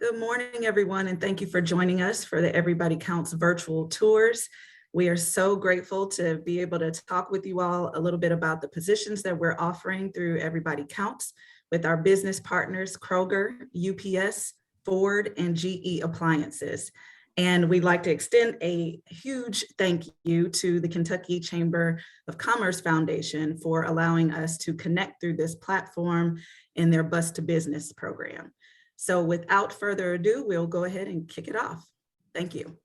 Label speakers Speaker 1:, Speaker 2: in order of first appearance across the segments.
Speaker 1: Good morning, everyone, and thank you for joining us for the Everybody Counts virtual tours. We are so grateful to be able to talk with you all a little bit about the positions that we're offering through Everybody Counts with our business partners, Kroger, UPS, Ford, and GE Appliances. And we'd like to extend a huge thank you to the Kentucky Chamber of Commerce Foundation for allowing us to connect through this platform in their Bus to Business program. So without further ado, we'll go ahead and kick it off. Thank you.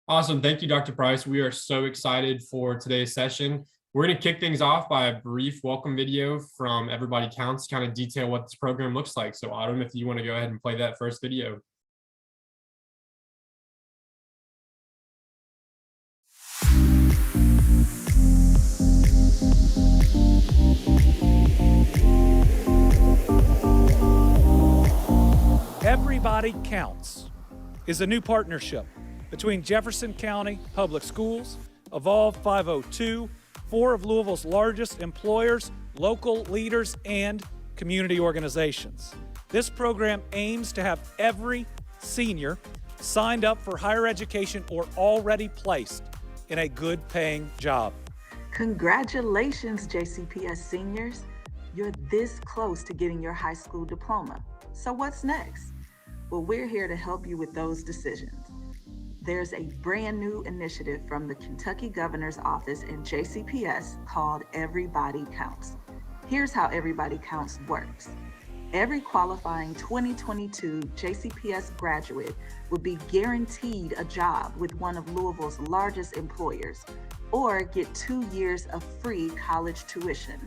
Speaker 2: Awesome. Thank you, Dr. Price. We are so excited for today's session. We're going to kick things off by a brief welcome video from Everybody Counts, kind of detail what this program looks like. So Autumn, if you want to go ahead and play that first video.
Speaker 3: Everybody Counts is a new partnership between Jefferson County Public Schools, Evolve 502, 4 of Louisville's largest employers, local leaders, and community organizations. This program aims to have every senior signed up for higher education or already placed in a good paying job.
Speaker 1: Congratulations, JCPS seniors. You're this close to getting your high school diploma. So what's next? Well, we're here to help you with those decisions. There's a brand new initiative from the Kentucky Governor's Office and JCPS called Everybody Counts. Here's how Everybody Counts works. Every qualifying 2022 JCPS graduate will be guaranteed a job with one of Louisville's largest employers or get 2 years of free college tuition.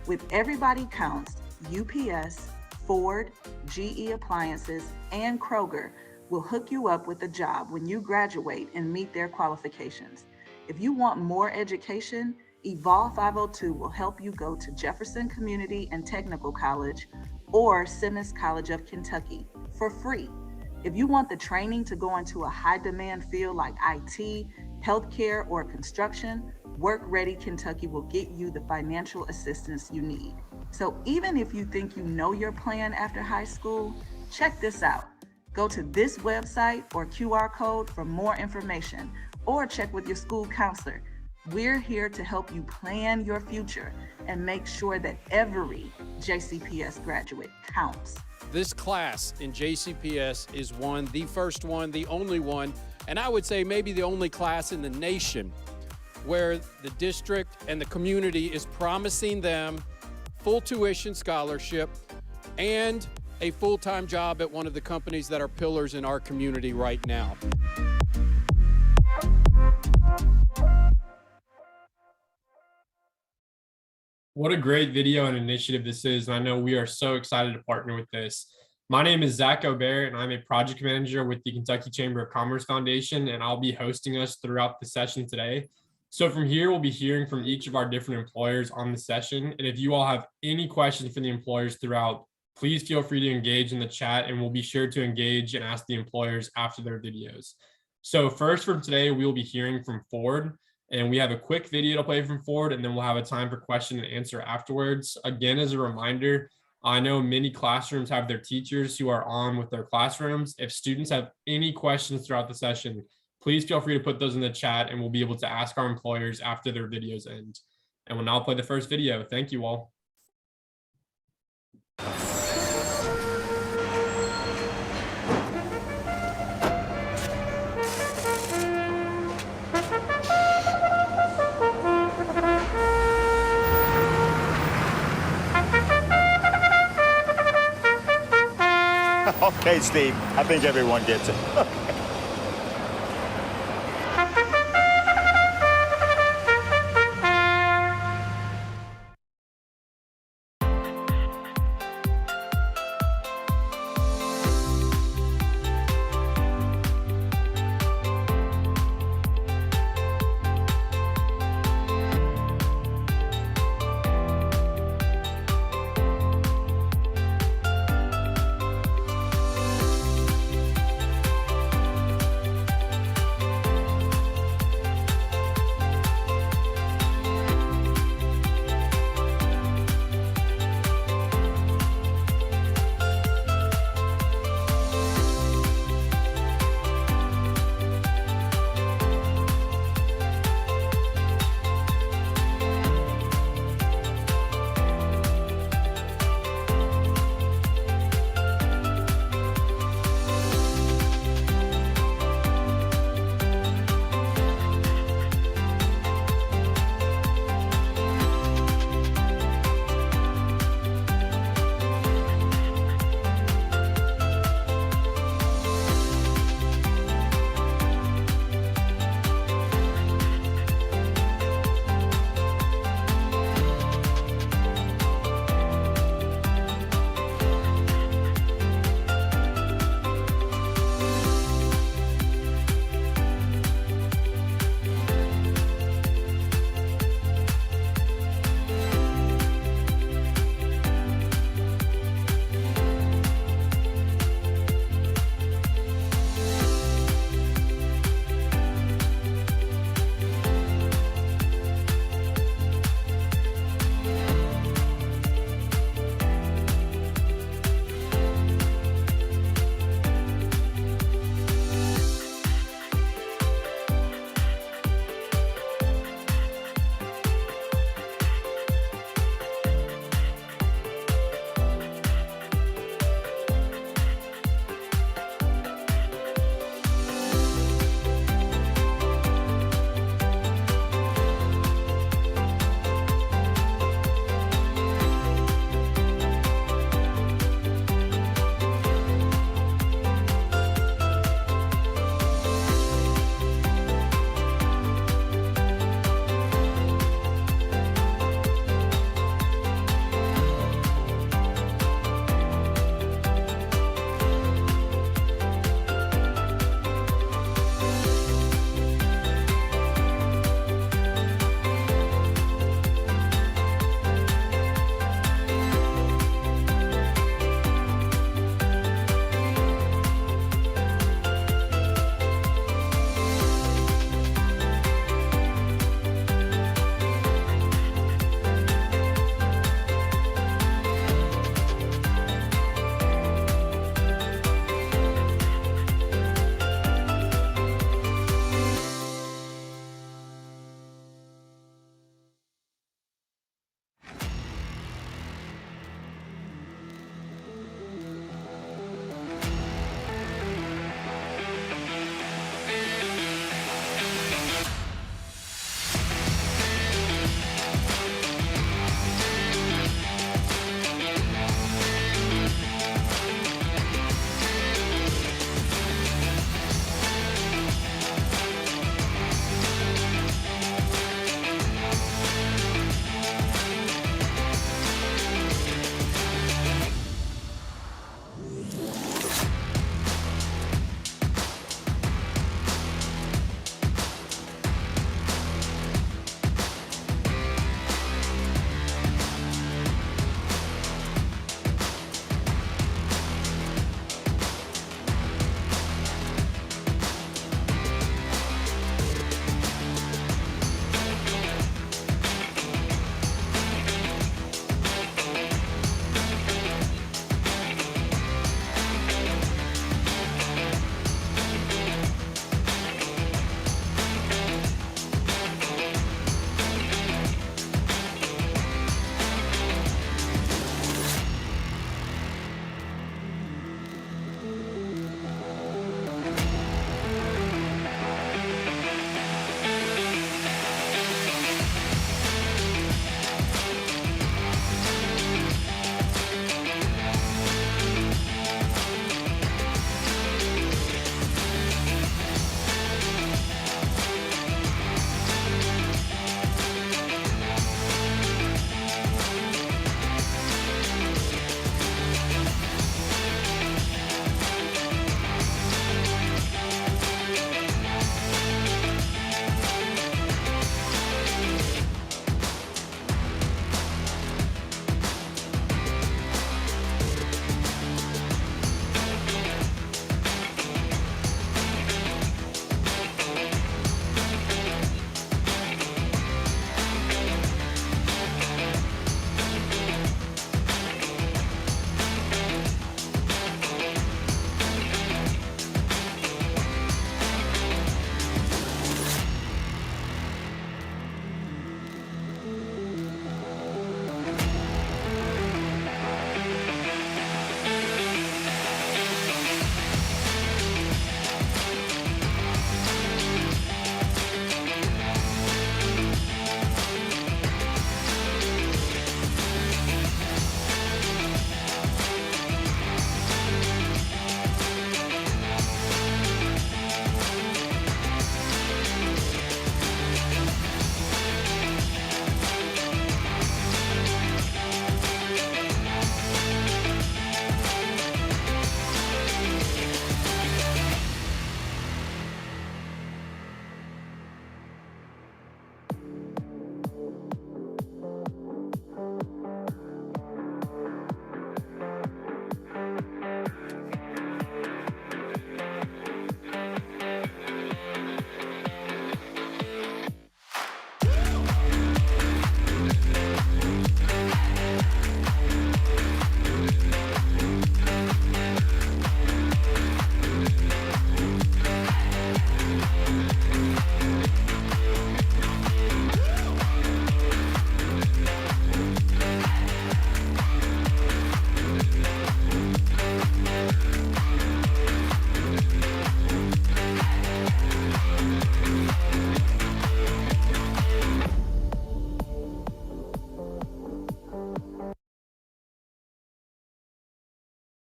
Speaker 1: With Everybody Counts, UPS, Ford, GE Appliances, and Kroger will hook you up with a job when you graduate and meet their qualifications. If you want more education, Evolve 502 will help you go to Jefferson Community and Technical College or Simmons College of Kentucky for free. If you want the training to go into a high demand field like IT, healthcare, or construction, Work Ready Kentucky will get you the financial assistance you need. So even if you think you know your plan after high school, check this out. Go to this website or QR code for more information, or check with your school counselor. We're here to help you plan your future and make sure that every JCPS graduate counts.
Speaker 4: This class in JCPS is the first one, the only one, and I would say maybe the only class in the nation where the district and the community is promising them full tuition scholarship and a full-time job at one of the companies that are pillars in our community right now.
Speaker 2: What a great video and initiative this is, and I know we are so excited to partner with this. My name is Zach O'Bear, and I'm a project manager with the Kentucky Chamber of Commerce Foundation, and I'll be hosting us throughout the session today. So from here, we'll be hearing from each of our different employers on the session, and if you all have any questions for the employers throughout, please feel free to engage in the chat, and we'll be sure to engage and ask the employers after their videos. So first from today, we will be hearing from Ford, and we have a quick video to play from Ford, and then we'll have a time for question and answer afterwards. Again, as a reminder, I know many classrooms have their teachers who are on with their classrooms. If students have any questions throughout the session, please feel free to put those in the chat, and we'll be able to ask our employers after their videos end. And we'll now play the first video. Thank you all.
Speaker 5: Okay, Steve, I think everyone gets it.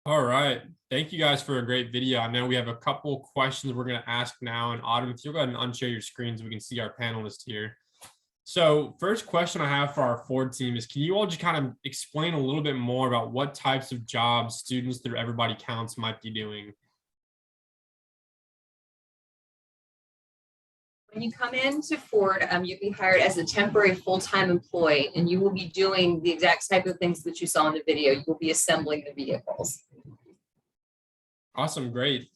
Speaker 2: All right. Thank you guys for a great video. I know we have a couple questions we're going to ask now. And Autumn, if you'll go ahead and unshare your screen so we can see our panelists here. So first question I have for our Ford team is, can you all just kind of explain a little bit more about what types of jobs students through Everybody Counts might be doing?
Speaker 6: When you come into Ford, you'll be hired as a temporary full-time employee, and you will be doing the exact type of things that you saw in the video. You will be assembling the vehicles.
Speaker 2: Awesome, great.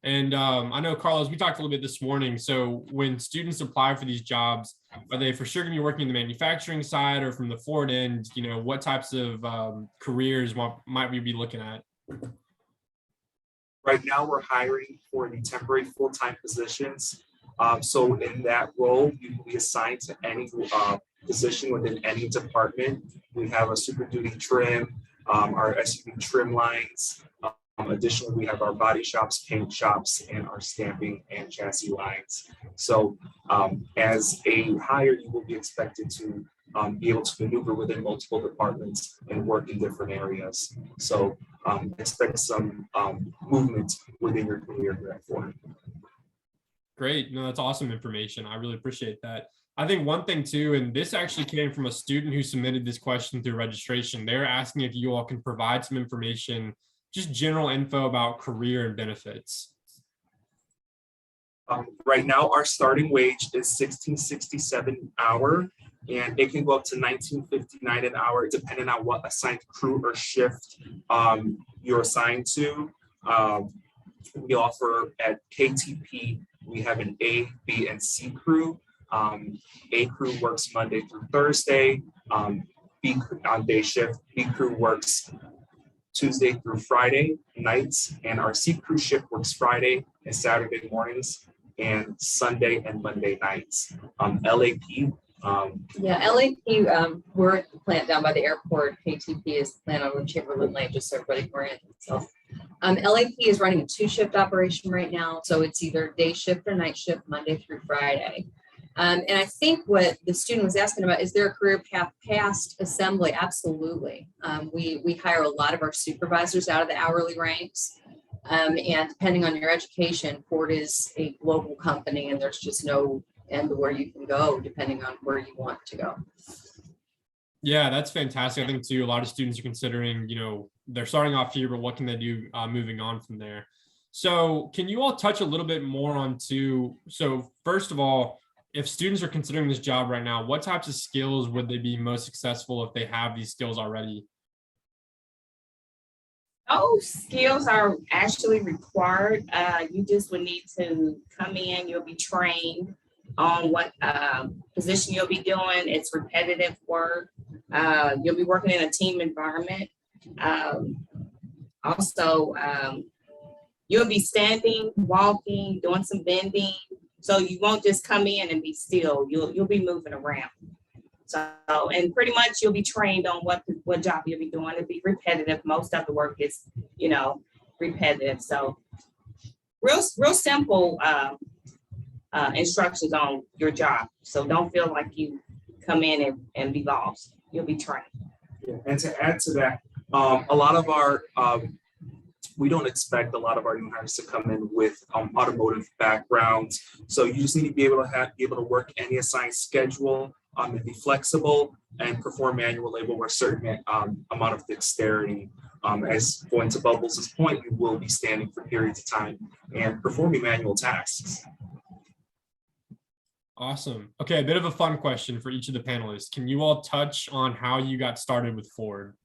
Speaker 2: And I know, Carlos, we talked a little bit this morning. So when students apply for these jobs, are they for sure going to be working in the manufacturing side or from the Ford end? You know, what types of careers might we be looking at?
Speaker 7: Right now, we're hiring for the temporary full-time positions. So in that role, you will be assigned to any position within any department. We have a Super Duty trim, our SUV trim lines. Additionally, we have our body shops, paint shops, and our stamping and chassis lines. So as a hire, you will be expected to be able to maneuver within multiple departments and work in different areas. So expect some movement within your career here at Ford.
Speaker 2: Great. No, that's awesome information. I really appreciate that. I think one thing too, and this actually came from a student who submitted this question through registration. They're asking if you all can provide some information, just general info about career and benefits.
Speaker 7: Right now, our starting wage is $16.67 an hour, and it can go up to $19.59 an hour, depending on what assigned crew or shift you're assigned to. We offer at KTP, we have an A, B, and C crew. A crew works Monday through Thursday. B crew on day shift. B crew works Tuesday through Friday nights, and our C crew shift works Friday and Saturday mornings and Sunday and Monday nights. LAP.
Speaker 6: LAP, we're at the plant down by the airport. KTP is the plant on Chamberlain Lane, just so everybody can orient themselves. LAP is running a 2-shift operation right now, so it's either day shift or night shift, Monday through Friday. And I think what the student was asking about, is there a career path past assembly? Absolutely. We hire a lot of our supervisors out of the hourly ranks. And depending on your education, Ford is a global company, and there's just no end to where you can go depending on where you want to go.
Speaker 2: Yeah, that's fantastic. I think too, a lot of students are considering, you know, they're starting off here, but what can they do moving on from there? So can you all touch a little bit more on so first of all, if students are considering this job right now, what types of skills would they be most successful if they have these skills already?
Speaker 8: Those skills are actually required. You just would need to come in, you'll be trained on what position you'll be doing. It's repetitive work. You'll be working in a team environment. Also, you'll be standing, walking, doing some bending. So you won't just come in and be still. You'll be moving around. So, and pretty much you'll be trained on what job you'll be doing. It'll be repetitive. Most of the work is, repetitive. So real simple instructions on your job. So don't feel like you come in and be lost. You'll be trained.
Speaker 7: Yeah. And to add to that, a lot of our we don't expect a lot of our new hires to come in with automotive backgrounds. So you just need to be able to work any assigned schedule, and be flexible and perform manual labor with a certain amount of dexterity. As going to Bubbles' point, we will be standing for periods of time and performing manual tasks.
Speaker 2: Awesome. Okay, a bit of a fun question for each of the panelists. Can you all touch on how you got started with Ford?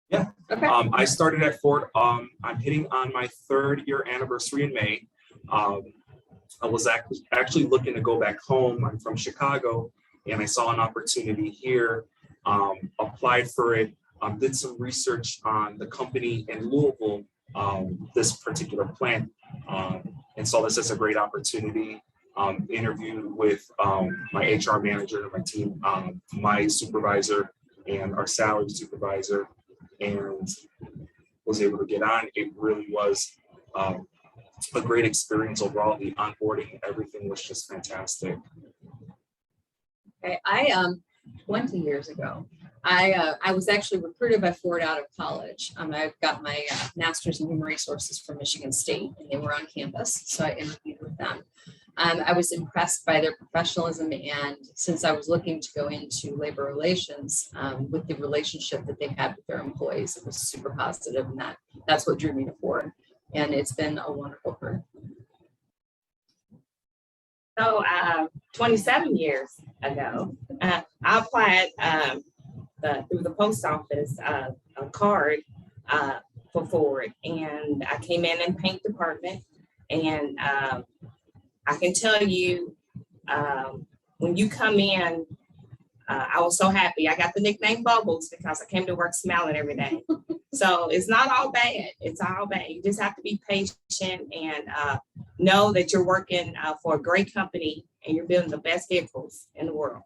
Speaker 7: Yeah, okay. I started at Ford. I'm hitting on my 3rd year anniversary in May. I was actually looking to go back home. I'm from Chicago, and I saw an opportunity here, applied for it, did some research on the company in Louisville, this particular plant, and saw this as a great opportunity. Interviewed with my HR manager, my team, my supervisor, and our salary supervisor, and was able to get on. It really was a great experience overall. The onboarding, everything was just fantastic.
Speaker 6: Okay, I 20 years ago, I was actually recruited by Ford out of college. I got my master's in human resources from Michigan State, and they were on campus, so I interviewed with them. I was impressed by their professionalism, and since I was looking to go into labor relations, with the relationship that they had with their employees, it was super positive, and that's what drew me to Ford. And it's been a wonderful career.
Speaker 8: So 27 years ago, I applied through the post office a card for Ford, and I came in paint department, and I can tell you, when you come in, I was so happy. I got the nickname Bubbles because I came to work smiling every day. So it's not all bad. It's all bad. You just have to be patient and know that you're working for a great company and you're building the best vehicles in the world.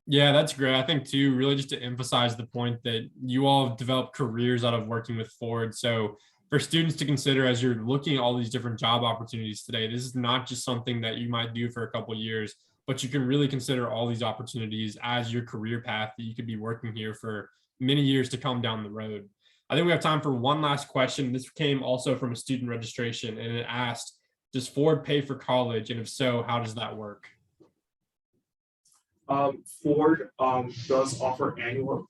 Speaker 2: Yeah, that's great. I think too, really just to emphasize the point that you all have developed careers out of working with Ford. So for students to consider as you're looking at all these different job opportunities today, this is not just something that you might do for a couple of years, but you can really consider all these opportunities as your career path that you could be working here for many years to come down the road. I think we have time for one last question. This came also from a student registration, and it asked, does Ford pay for college? And if so, how does that work?
Speaker 7: Ford does offer annual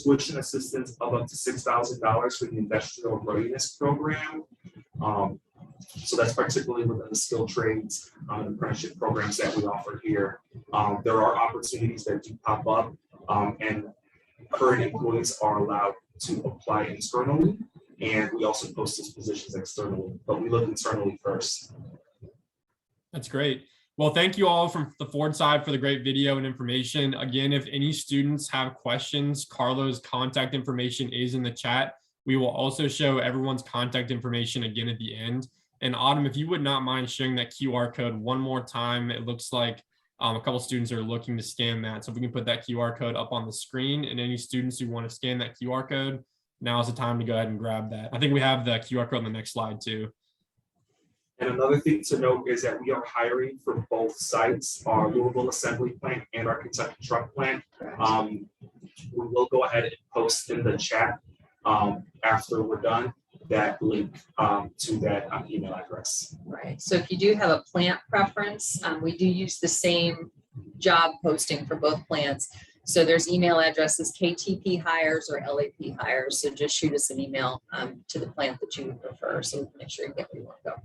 Speaker 7: tuition assistance of up to $6,000 for the industrial readiness program. So that's particularly within the skilled trades and apprenticeship programs that we offer here. There are opportunities that do pop up, and current employees are allowed to apply internally, and we also post those positions externally, but we look internally first.
Speaker 2: That's great. Well, thank you all from the Ford side for the great video and information. Again, if any students have questions, Carlo's contact information is in the chat. We will also show everyone's contact information again at the end. And Autumn, if you would not mind sharing that QR code one more time, it looks like a couple students are looking to scan that. So if we can put that QR code up on the screen, and any students who want to scan that QR code, now is the time to go ahead and grab that. I think we have the QR code on the next slide too.
Speaker 7: And another thing to note is that we are hiring for both sites, our Louisville assembly plant and our Kentucky truck plant. We will go ahead and post in the chat after we're done that link to that email address.
Speaker 6: Right. So if you do have a plant preference, we do use the same job posting for both plants. So there's email addresses, KTP hires or LAP hires. So just shoot us an email to the plant that you would prefer, so we can make sure you get where you want to go.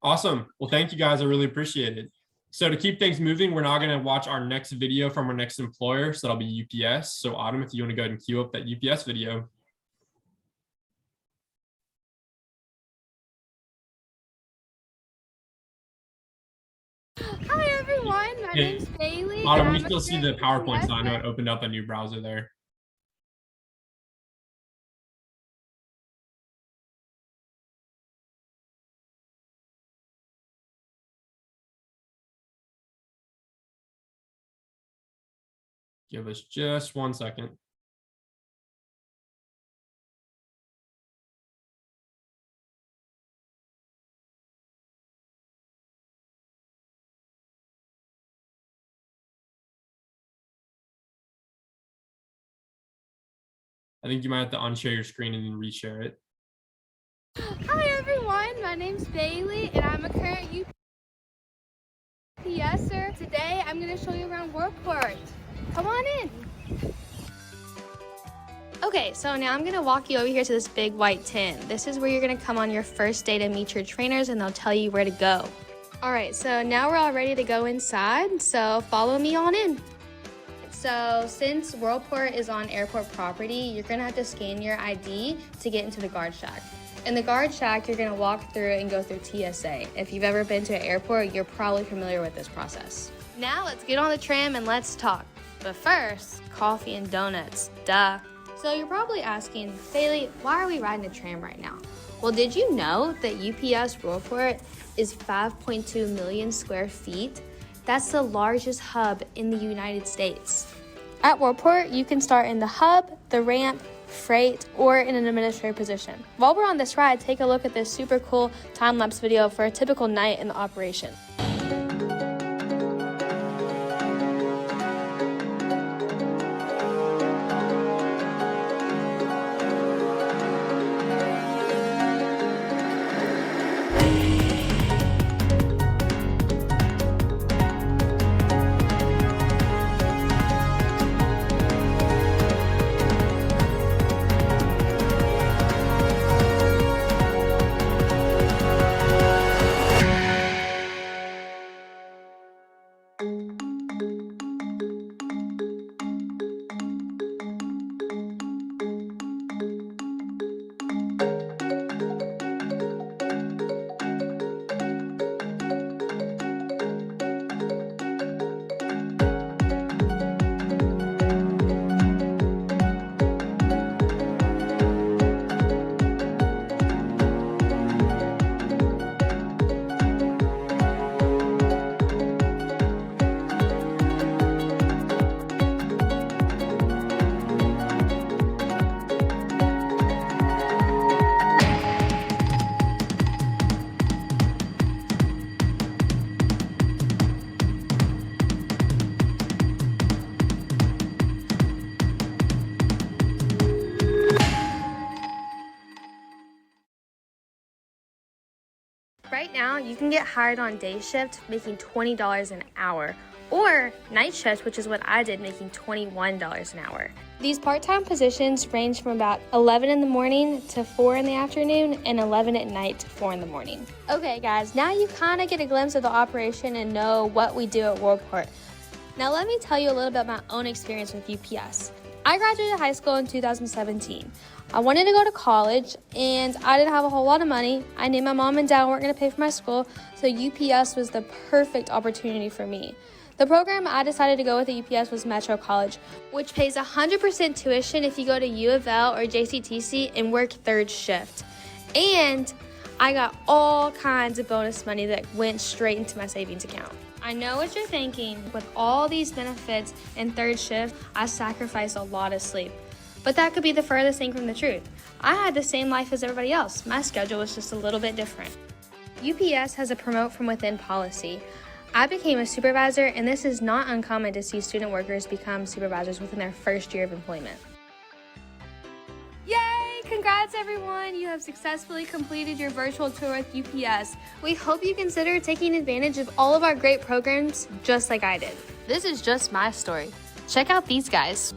Speaker 2: Awesome. Well, thank you guys. I really appreciate it. So to keep things moving, we're now going to watch our next video from our next employer. So that'll be UPS. So Autumn, if you want to go ahead and queue up that UPS video.
Speaker 9: Hi everyone, my name's Bailey.
Speaker 2: Autumn, we still see the PowerPoint, so I know it opened up a new browser there. Give us just 1 second. I think you might have to unshare your screen and then reshare it.
Speaker 9: Hi everyone, my name's Bailey and I'm a current UPSer. Today I'm going to show you around Worldport. Come on in. Okay, so now I'm going to walk you over here to this big white tin. This is where you're going to come on your first day to meet your trainers and they'll tell you where to go. Alright, so now we're all ready to go inside, so follow me on in. So since Worldport is on airport property, you're going to have to scan your ID to get into the guard shack. In the guard shack, you're going to walk through and go through TSA. If you've ever been to an airport, you're probably familiar with this process. Now let's get on the tram and let's talk. But first, coffee and donuts, duh. So you're probably asking, Bailey, why are we riding a tram right now? Well, did you know that UPS Worldport is 5.2 million square feet? That's the largest hub in the United States. At Worldport, you can start in the hub, the ramp, freight, or in an administrative position. While we're on this ride, take a look at this super cool time-lapse video for a typical night in the operation. Right now, you can get hired on day shift making $20 an hour, or night shift, which is what I did, making $21 an hour. These part-time positions range from about 11 in the morning to 4 in the afternoon and 11 at night to 4 in the morning. Okay guys, now you kind of get a glimpse of the operation and know what we do at Worldport. Now let me tell you a little bit about my own experience with UPS. I graduated high school in 2017. I wanted to go to college and I didn't have a whole lot of money. I knew my mom and dad weren't going to pay for my school, so UPS was the perfect opportunity for me. The program I decided to go with at UPS was Metro College, which pays 100% tuition if you go to U of L or JCTC and work third shift. And I got all kinds of bonus money that went straight into my savings account. I know what you're thinking. With all these benefits and third shift, I sacrifice a lot of sleep. But that could be the furthest thing from the truth. I had the same life as everybody else. My schedule was just a little bit different. UPS has a promote from within policy. I became a supervisor, and this is not uncommon to see student workers become supervisors within their first year of employment. Yay! Congrats everyone! You have successfully completed your virtual tour with UPS. We hope you consider taking advantage of all of our great programs just like I did. This is just my story. Check out these guys.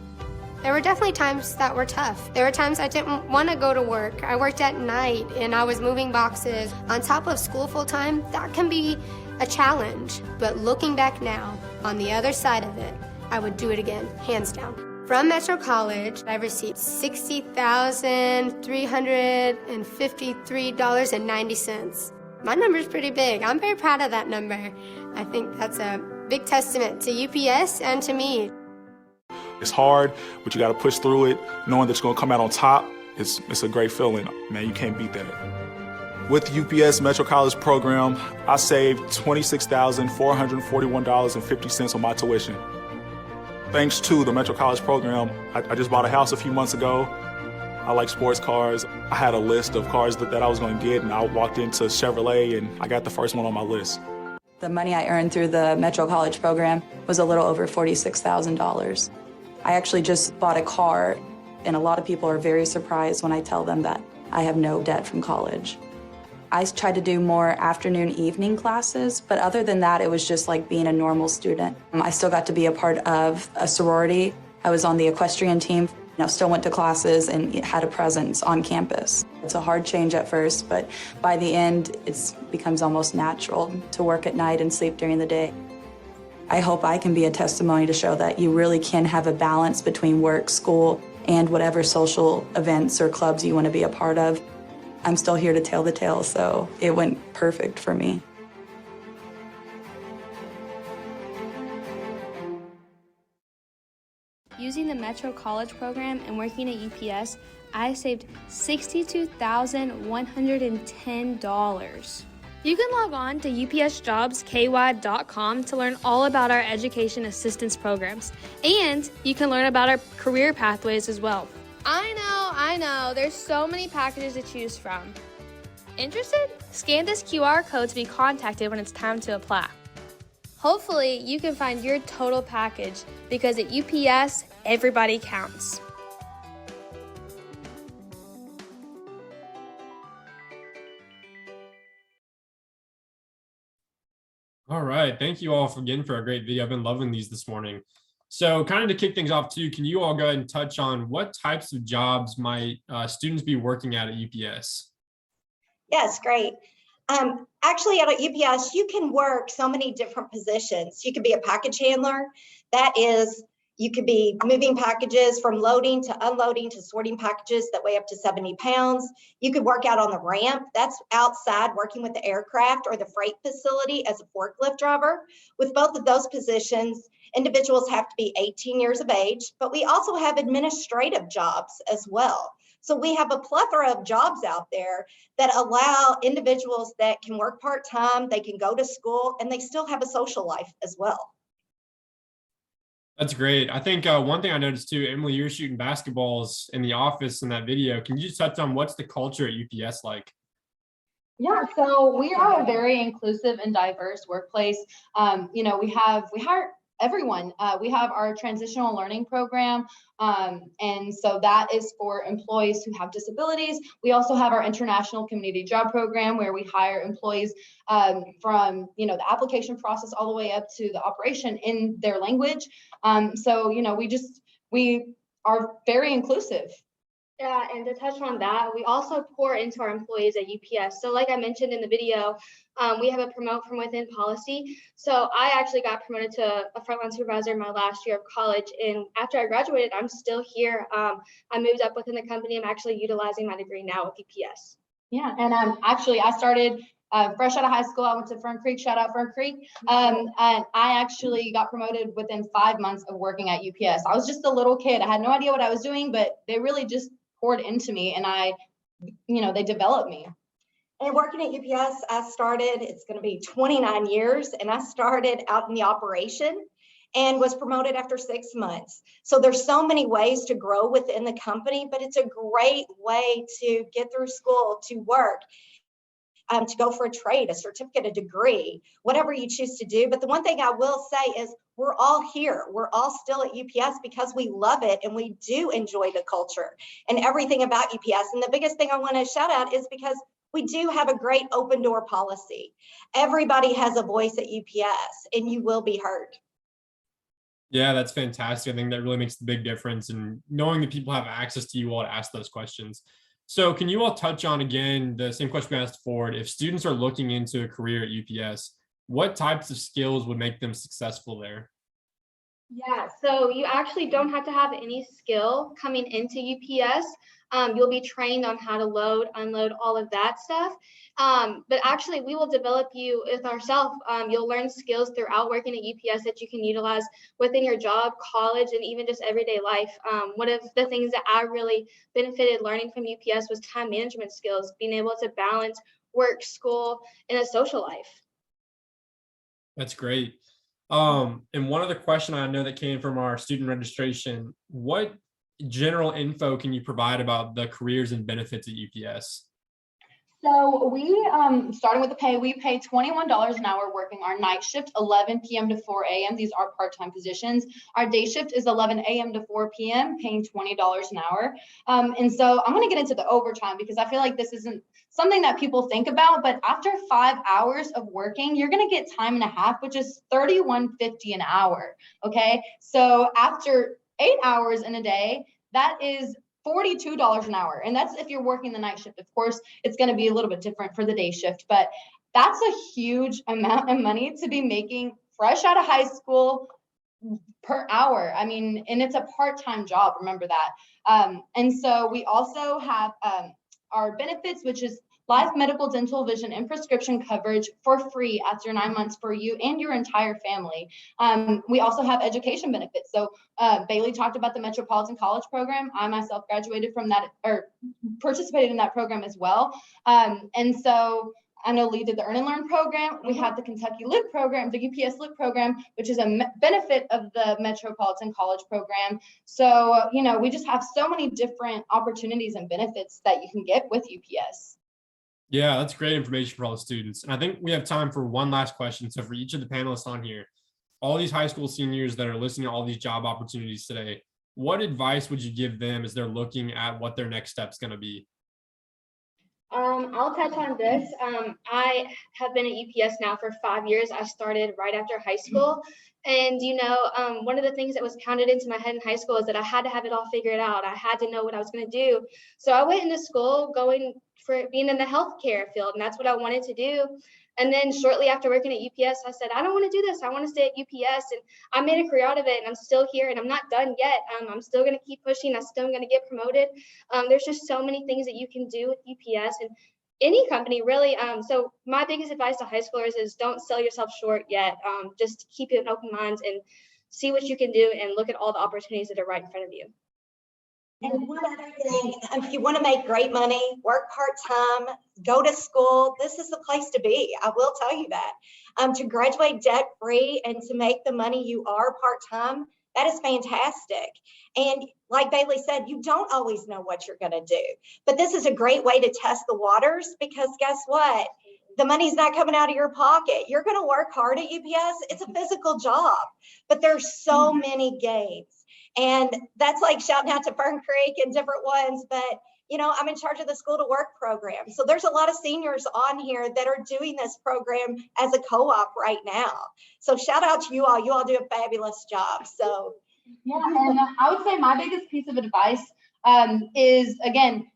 Speaker 10: There were definitely times that were tough. There were times I didn't want to go to work. I worked at night and I was moving boxes. On top of school full time, that can be a challenge. But looking back now, on the other side of it, I would do it again, hands down. From Metro College, I received $60,353.90. My number's pretty big. I'm very proud of that number. I think that's a big testament to UPS and to me.
Speaker 11: It's hard, but you got to push through it, knowing that you're going to come out on top. It's a great feeling. Man, you can't beat that. With the UPS Metro College program, I saved $26,441.50 on my tuition. Thanks to the Metro College program, I just bought a house a few months ago. I like sports cars. I had a list of cars that I was going to get, and I walked into Chevrolet, and I got the first one on my list.
Speaker 12: The money I earned through the Metro College program was a little over $46,000. I actually just bought a car, and a lot of people are very surprised when I tell them that I have no debt from college. I tried to do more afternoon, evening classes, but other than that, it was just like being a normal student. I still got to be a part of a sorority. I was on the equestrian team. Still went to classes and had a presence on campus. It's a hard change at first, but by the end, it becomes almost natural to work at night and sleep during the day. I hope I can be a testimony to show that you really can have a balance between work, school, and whatever social events or clubs you want to be a part of. I'm still here to tell the tale, so it went perfect for me.
Speaker 9: Using the Metro College program and working at UPS, I saved $62,110. You can log on to upsjobsky.com to learn all about our education assistance programs, and you can learn about our career pathways as well. I know, there's so many packages to choose from. Interested? Scan this QR code to be contacted when it's time to apply. Hopefully, you can find your total package because at UPS, everybody counts.
Speaker 2: All right. Thank you all again for a great video. I've been loving these this morning. So kind of to kick things off too, can you all go ahead and touch on what types of jobs might students be working at UPS?
Speaker 13: Yes, great. Actually, at UPS, you can work so many different positions. You could be a package handler. That is, you could be moving packages from loading to unloading to sorting packages that weigh up to 70 pounds. You could work out on the ramp. That's outside working with the aircraft or the freight facility as a forklift driver. With both of those positions, individuals have to be 18 years of age, but we also have administrative jobs as well. So we have a plethora of jobs out there that allow individuals that can work part-time, they can go to school, and they still have a social life as well.
Speaker 2: That's great. I think one thing I noticed too, Emily, you're shooting basketballs in the office in that video. Can you just touch on what's the culture at UPS like?
Speaker 14: Yeah, so we are a very inclusive and diverse workplace. We hire everyone. We have our transitional learning program. And so that is for employees who have disabilities. We also have our international community job program where we hire employees from, the application process all the way up to the operation in their language. So, we are very inclusive.
Speaker 9: Yeah, and to touch on that, we also pour into our employees at UPS. So like I mentioned in the video, we have a promote from within policy. So I actually got promoted to a frontline supervisor in my last year of college. And after I graduated, I'm still here. I moved up within the company. I'm actually utilizing my degree now with UPS.
Speaker 14: Yeah, and I started fresh out of high school. I went to Fern Creek, shout out Fern Creek. And I actually got promoted within 5 months of working at UPS. I was just a little kid. I had no idea what I was doing, but they really just poured into me, and they developed me.
Speaker 13: And working at UPS, I started, it's going to be 29 years, and I started out in the operation and was promoted after 6 months. So there's so many ways to grow within the company, but it's a great way to get through school, to work, to go for a trade, a certificate, a degree, whatever you choose to do. But the one thing I will say is we're all here. We're all still at UPS because we love it and we do enjoy the culture and everything about UPS. And the biggest thing I want to shout out is because we do have a great open door policy. Everybody has a voice at UPS and you will be heard.
Speaker 2: Yeah, that's fantastic. I think that really makes the big difference, and knowing that people have access to you all to ask those questions. So can you all touch on, again, the same question we asked Ford, if students are looking into a career at UPS, what types of skills would make them successful there?
Speaker 9: Yeah, so you actually don't have to have any skill coming into UPS. You'll be trained on how to load, unload, all of that stuff. But actually, we will develop you with ourselves. You'll learn skills throughout working at UPS that you can utilize within your job, college, and even just everyday life. One of the things that I really benefited learning from UPS was time management skills, being able to balance work, school, and a social life.
Speaker 2: That's great. And one other question I know that came from our student registration, what general info can you provide about the careers and benefits at UPS?
Speaker 14: So we, starting with the pay, we pay $21 an hour working our night shift, 11 p.m. to 4 a.m. These are part-time positions. Our day shift is 11 a.m. to 4 p.m., paying $20 an hour. And so I'm going to get into the overtime because I feel like this isn't something that people think about, but after 5 hours of working, you're going to get time and a half, which is $31.50 an hour. Okay. So after 8 hours in a day, that is $42 an hour. And that's if you're working the night shift. Of course, it's going to be a little bit different for the day shift, but that's a huge amount of money to be making fresh out of high school per hour. I mean, and it's a part-time job, remember that. And so we also have our benefits, which is life, medical, dental, vision, and prescription coverage for free after 9 months for you and your entire family. We also have education benefits. So Bailey talked about the Metropolitan College program. I myself graduated from that, or participated in that program as well. And so I know Lee did the Earn and Learn program. We have the Kentucky LIP program, the UPS LIP program, which is a benefit of the Metropolitan College program. So, we just have so many different opportunities and benefits that you can get with UPS.
Speaker 2: Yeah, that's great information for all the students. And I think we have time for one last question. So for each of the panelists on here, all these high school seniors that are listening to all these job opportunities today, what advice would you give them as they're looking at what their next step's going to be?
Speaker 9: I'll touch on this. I have been at UPS now for 5 years. I started right after high school. And, one of the things that was pounded into my head in high school is that I had to have it all figured out. I had to know what I was going to do. So I went into school going for being in the healthcare field, and that's what I wanted to do. And then shortly after working at UPS, I said, I don't want to do this. I want to stay at UPS. And I made a career out of it, and I'm still here, and I'm not done yet. I'm still going to keep pushing. I'm still going to get promoted. There's just so many things that you can do with UPS and any company, really. So my biggest advice to high schoolers is don't sell yourself short yet. Just keep an open mind and see what you can do and look at all the opportunities that are right in front of you.
Speaker 13: And one other thing, if you want to make great money, work part-time, go to school, this is the place to be. I will tell you that. To graduate debt-free and to make the money you are part-time, that is fantastic. And like Bailey said, you don't always know what you're going to do. But this is a great way to test the waters because guess what? the money's not coming out of your pocket. You're going to work hard at UPS. It's a physical job, but there's so many games. And that's like shouting out to Fern Creek and different ones. But, you know, I'm in charge of the School to Work program. So there's a lot of seniors on here that are doing this program as a co-op right now. So shout out to you all. You all do a fabulous job. So
Speaker 14: yeah, and I would say my biggest piece of advice is, again,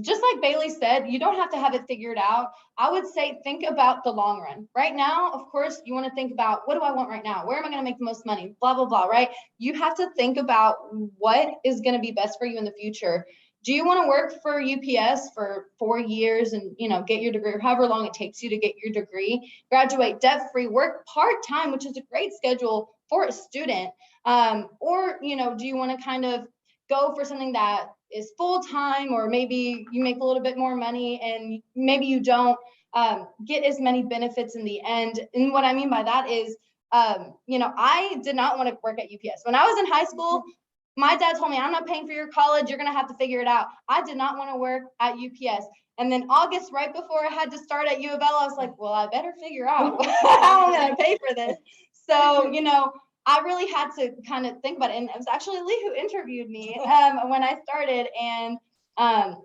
Speaker 14: just like Bailey said, you don't have to have it figured out. I would say think about the long run. Right now, of course, you want to think about, what do I want right now? Where am I going to make the most money? Blah, blah, blah, right? You have to think about what is going to be best for you in the future. Do you want to work for UPS for 4 years and, you know, get your degree, or however long it takes you to get your degree, graduate debt-free, work part-time, which is a great schedule for a student? Or, you know, do you want to kind of go for something that is full-time, or maybe you make a little bit more money and maybe you don't get as many benefits in the end? And what I mean by that is, you know, I did not want to work at UPS. When I was in high school, my dad told me, I'm not paying for your college. You're going to have to figure it out. I did not want to work at UPS. And then August, right before I had to start at U of L, I was like, well, I better figure out how I'm going to pay for this. So, you know, I really had to kind of think about it. And it was actually Lee who interviewed me when I started. And,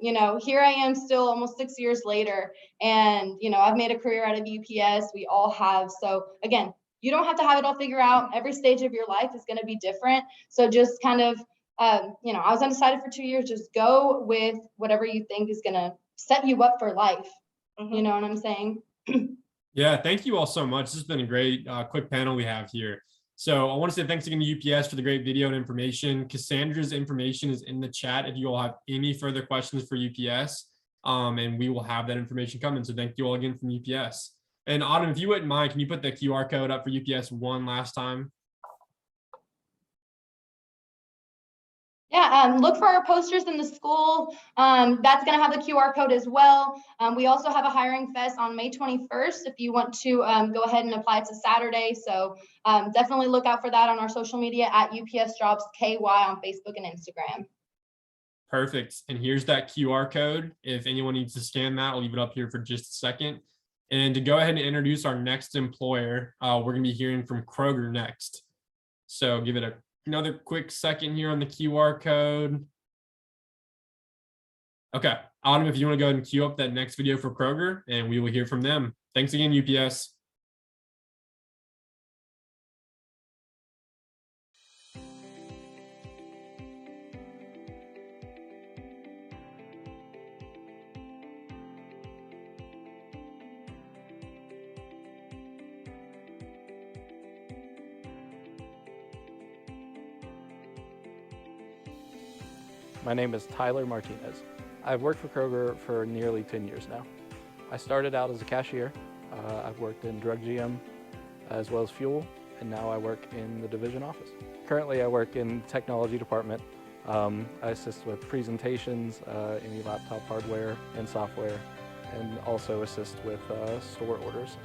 Speaker 14: you know, here I am still almost 6 years later. And, you know, I've made a career out of UPS. We all have. So again, you don't have to have it all figured out. Every stage of your life is going to be different. So just kind of, you know, I was undecided for 2 years. Just go with whatever you think is going to set you up for life. You know what I'm saying?
Speaker 2: Yeah, thank you all so much. This has been a great quick panel we have here. So I want to say thanks again to UPS for the great video and information. Cassandra's information is in the chat if you all have any further questions for UPS, and we will have that information coming. So thank you all again from UPS. And Autumn, if you wouldn't mind, can you put the QR code up for UPS one last time?
Speaker 14: Yeah, look for our posters in the school. That's going to have the QR code as well. We also have a hiring fest on May 21st if you want to go ahead and apply. It's a Saturday. So definitely look out for that on our social media at UPS Jobs KY on Facebook and Instagram.
Speaker 2: Perfect. And here's that QR code. If anyone needs to scan that, I'll leave it up here for just a second. And to go ahead and introduce our next employer, we're going to be hearing from Kroger next. So give it another quick second here on the QR code. Okay, Autumn, if you want to go ahead and queue up that next video for Kroger, and we will hear from them. Thanks again, UPS.
Speaker 15: My name is Tyler Martinez. I've worked for Kroger for nearly 10 years now. I started out as a cashier. I've worked in drug GM as well as fuel, and now I work in the division office. Currently, I work in the technology department. I assist with presentations, any laptop hardware and software, and also assist with store orders.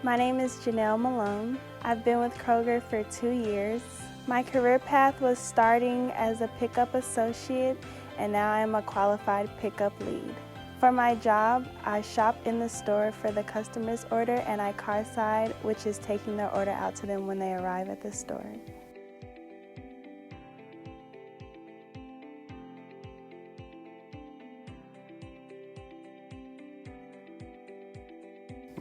Speaker 16: My name is Janelle Malone. I've been with Kroger for 2 years. My career path was starting as a pickup associate, and now I'm a qualified pickup lead. For my job, I shop in the store for the customer's order, and I car side, which is taking their order out to them when they arrive at the store.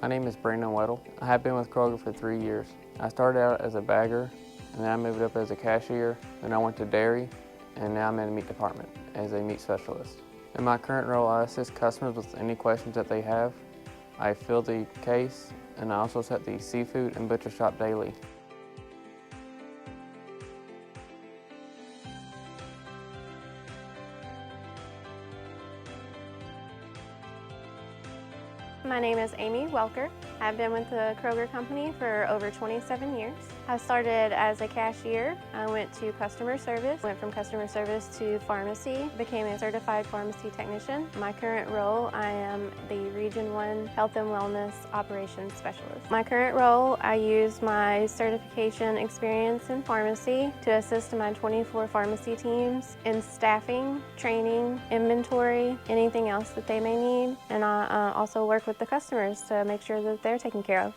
Speaker 17: My name is Brandon Weddle. I have been with Kroger for 3 years. I started out as a bagger, and then I moved up as a cashier, then I went to dairy, and now I'm in the meat department as a meat specialist. In my current role, I assist customers with any questions that they have. I fill the case, and I also set the seafood and butcher shop daily.
Speaker 16: My name is Amy Welker.
Speaker 18: I've been with the Kroger company for over 27 years. I started as a cashier. I went to customer service, went from customer service to pharmacy, became a certified pharmacy technician. My current role, I am the Region 1 Health and Wellness Operations Specialist. My current role, I use my certification experience in pharmacy to assist my 24 pharmacy teams in staffing, training, inventory, anything else that they may need. And I also work with the customers to make sure that they're taken care of.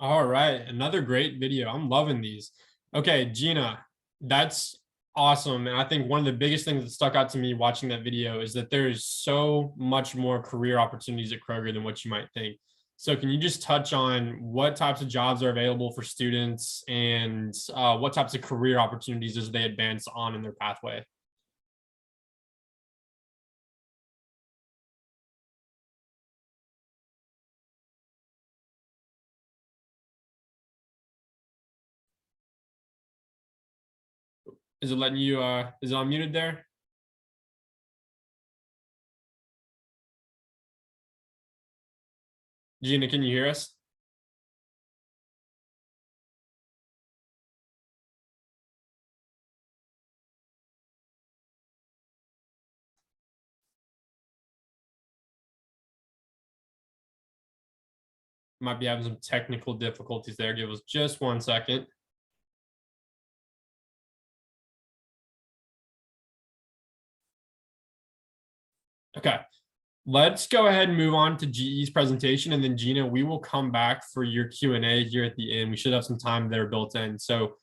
Speaker 2: All right, another great video. I'm loving these. Okay, Gina, that's awesome. And I think one of the biggest things that stuck out to me watching that video is that there is so much more career opportunities at Kroger than what you might think. So can you just touch on what types of jobs are available for students and what types of career opportunities as they advance on in their pathway? Is it letting you, is it unmuted there? Gina, can you hear us? Might be having some technical difficulties there. Give us just 1 second. Okay, let's go ahead and move on to GE's presentation, and then Gina, we will come back for your Q&A here at the end. We should have some time there built in. So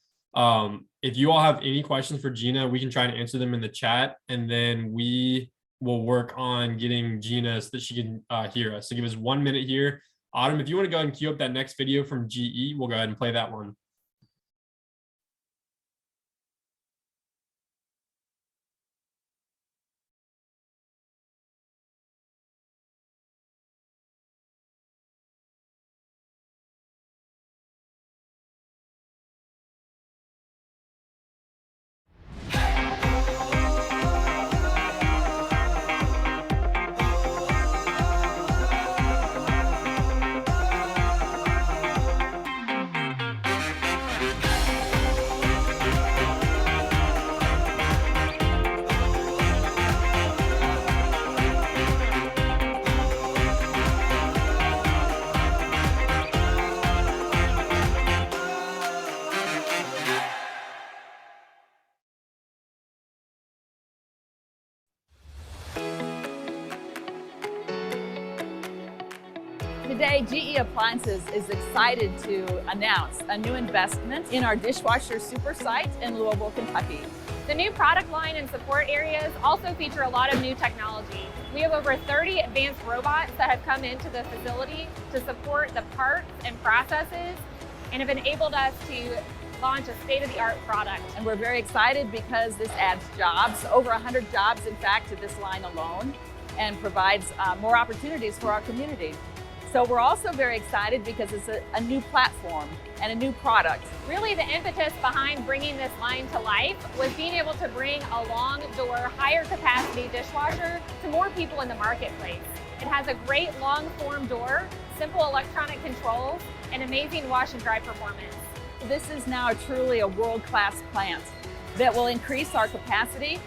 Speaker 2: if you all have any questions for Gina, we can try and answer them in the chat, and then we will work on getting Gina so that she can hear us. So give us 1 minute here. Autumn, if you want to go ahead and queue up that next video from GE, we'll go ahead and play that one.
Speaker 19: Today, GE Appliances is excited to announce a new investment in our dishwasher super site in Louisville, Kentucky.
Speaker 20: The new product line and support areas also feature a lot of new technology. We have over 30 advanced robots that have come into the facility to support the parts and processes and have enabled us to launch a state-of-the-art product.
Speaker 19: And we're very excited because this adds jobs, over 100 jobs in fact to this line alone, and provides more opportunities for our community. So we're also very excited because it's a new platform and a new product.
Speaker 20: Really, the impetus behind bringing this line to life was being able to bring a long door, higher capacity dishwasher to more people in the marketplace. It has a great long form door, simple electronic controls, and amazing wash and dry performance.
Speaker 19: This is now truly a world-class plant that will increase our capacity.